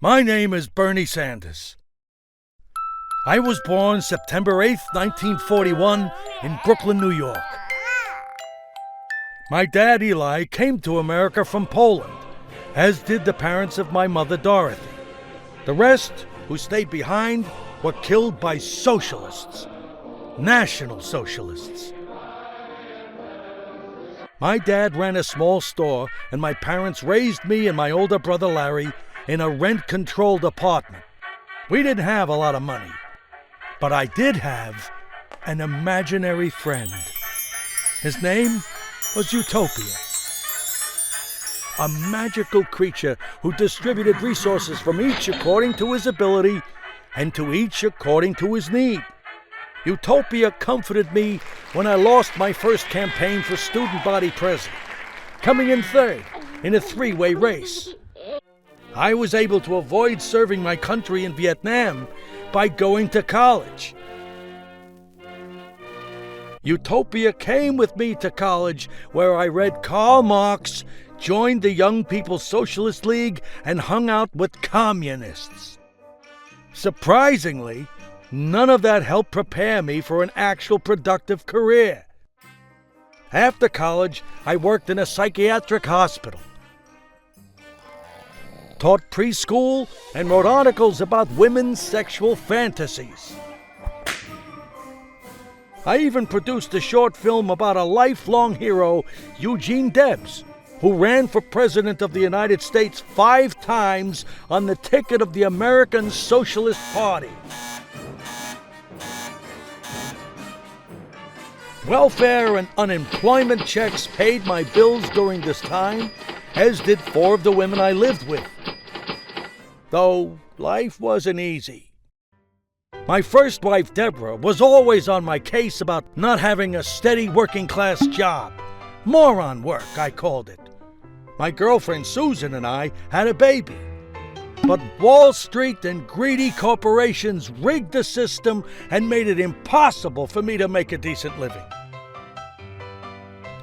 My name is Bernie Sanders. I was born September 8th, 1941, in Brooklyn, New York. My dad, Eli, came to America from Poland, as did the parents of my mother, Dorothy. The rest, who stayed behind, were killed by socialists, National Socialists. My dad ran a small store, and my parents raised me and my older brother, Larry, in a rent-controlled apartment. We didn't have a lot of money, but I did have an imaginary friend. His name was Utopia, a magical creature who distributed resources from each according to his ability and to each according to his need. Utopia comforted me when I lost my first campaign for student body president, coming in third in a three-way race. I was able to avoid serving my country in Vietnam by going to college. Utopia came with me to college, where I read Karl Marx, joined the Young People's Socialist League, and hung out with communists. Surprisingly, none of that helped prepare me for an actual productive career. After college, I worked in a psychiatric hospital, taught preschool, and wrote articles about women's sexual fantasies. I even produced a short film about a lifelong hero, Eugene Debs, who ran for President of the United States 5 times on the ticket of the American Socialist Party. Welfare and unemployment checks paid my bills during this time, as did 4 of the women I lived with. Though life wasn't easy. My first wife, Deborah, was always on my case about not having a steady working-class job. Moron work, I called it. My girlfriend, Susan, and I had a baby. But Wall Street and greedy corporations rigged the system and made it impossible for me to make a decent living.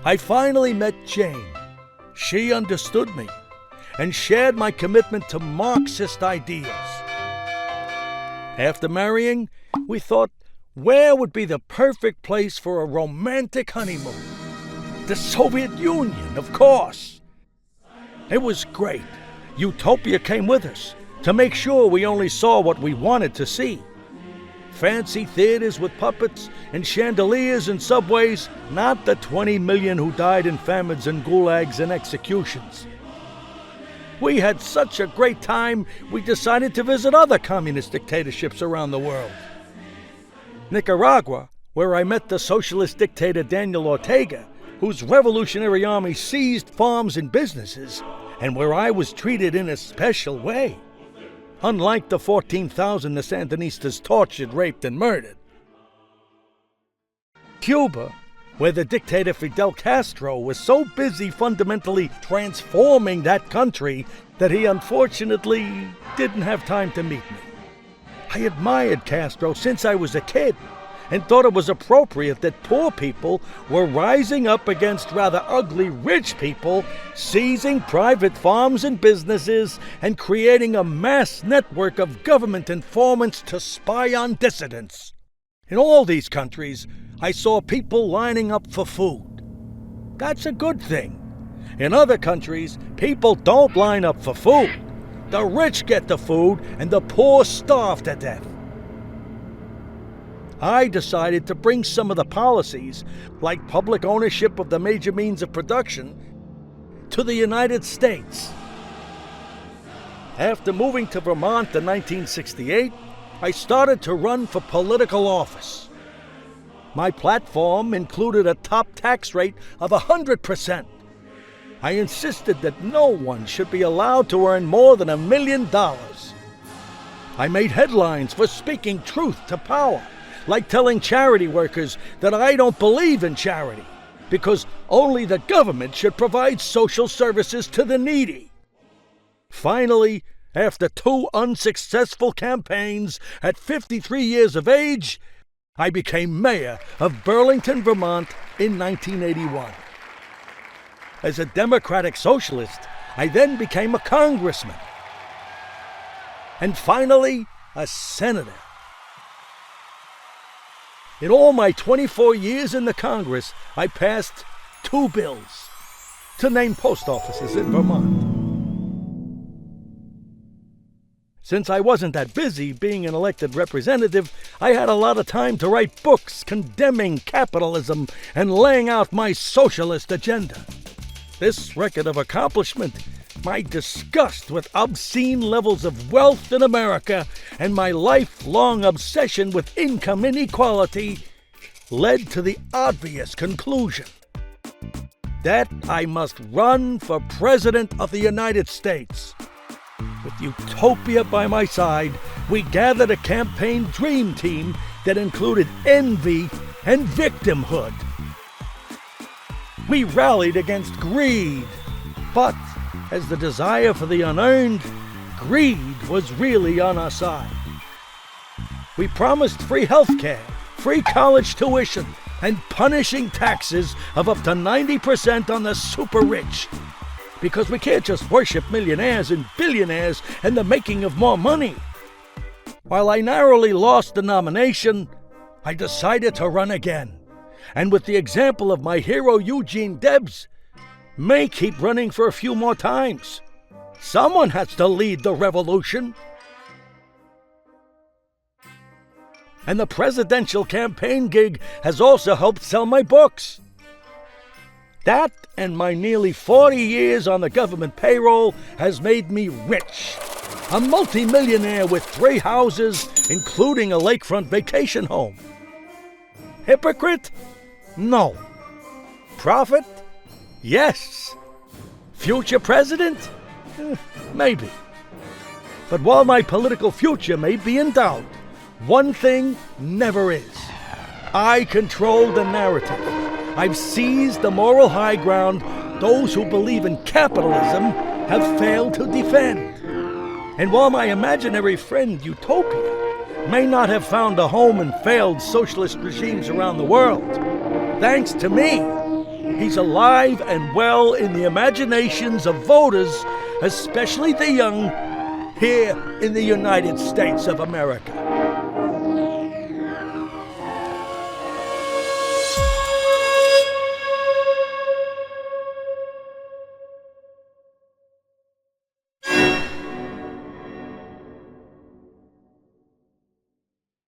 I finally met Jane. She understood me and shared my commitment to Marxist ideals. After marrying, we thought, where would be the perfect place for a romantic honeymoon? The Soviet Union, of course. It was great. Utopia came with us to make sure we only saw what we wanted to see. Fancy theaters with puppets and chandeliers and subways, not the 20 million who died in famines and gulags and executions. We had such a great time, we decided to visit other communist dictatorships around the world. Nicaragua, where I met the socialist dictator Daniel Ortega, whose revolutionary army seized farms and businesses, and where I was treated in a special way, unlike the 14,000 the Sandinistas tortured, raped, and murdered. Cuba, where the dictator Fidel Castro was so busy fundamentally transforming that country that he unfortunately didn't have time to meet me. I admired Castro since I was a kid and thought it was appropriate that poor people were rising up against rather ugly rich people, seizing private farms and businesses and creating a mass network of government informants to spy on dissidents. In all these countries, I saw people lining up for food. That's a good thing. In other countries, people don't line up for food. The rich get the food and the poor starve to death. I decided to bring some of the policies, like public ownership of the major means of production, to the United States. After moving to Vermont in 1968, I started to run for political office. My platform included a top tax rate of 100%. I insisted that no one should be allowed to earn more than $1 million. I made headlines for speaking truth to power, like telling charity workers that I don't believe in charity, because only the government should provide social services to the needy. Finally, after 2 unsuccessful campaigns at 53 years of age, I became mayor of Burlington, Vermont in 1981. As a democratic socialist, I then became a congressman. and finally, a senator. In all my 24 years in the Congress, I passed 2 bills to name post offices in Vermont. Since I wasn't that busy being an elected representative, I had a lot of time to write books condemning capitalism and laying out my socialist agenda. This record of accomplishment, my disgust with obscene levels of wealth in America, and my lifelong obsession with income inequality led to the obvious conclusion that I must run for President of the United States. With utopia by my side, we gathered a campaign dream team that included envy and victimhood. We rallied against greed, but as the desire for the unearned, greed was really on our side. We promised free health care, free college tuition, and punishing taxes of up to 90% on the super rich. Because we can't just worship millionaires and billionaires and the making of more money. While I narrowly lost the nomination, I decided to run again. And with the example of my hero Eugene Debs, may keep running for a few more times. Someone has to lead the revolution. And the presidential campaign gig has also helped sell my books. That and my nearly 40 years on the government payroll has made me rich. A multimillionaire with 3 houses, including a lakefront vacation home. Hypocrite? No. Prophet? Yes. Future president? Maybe. But while my political future may be in doubt, one thing never is. I control the narrative. I've seized the moral high ground those who believe in capitalism have failed to defend. And while my imaginary friend Utopia may not have found a home in failed socialist regimes around the world, thanks to me, he's alive and well in the imaginations of voters, especially the young, here in the United States of America.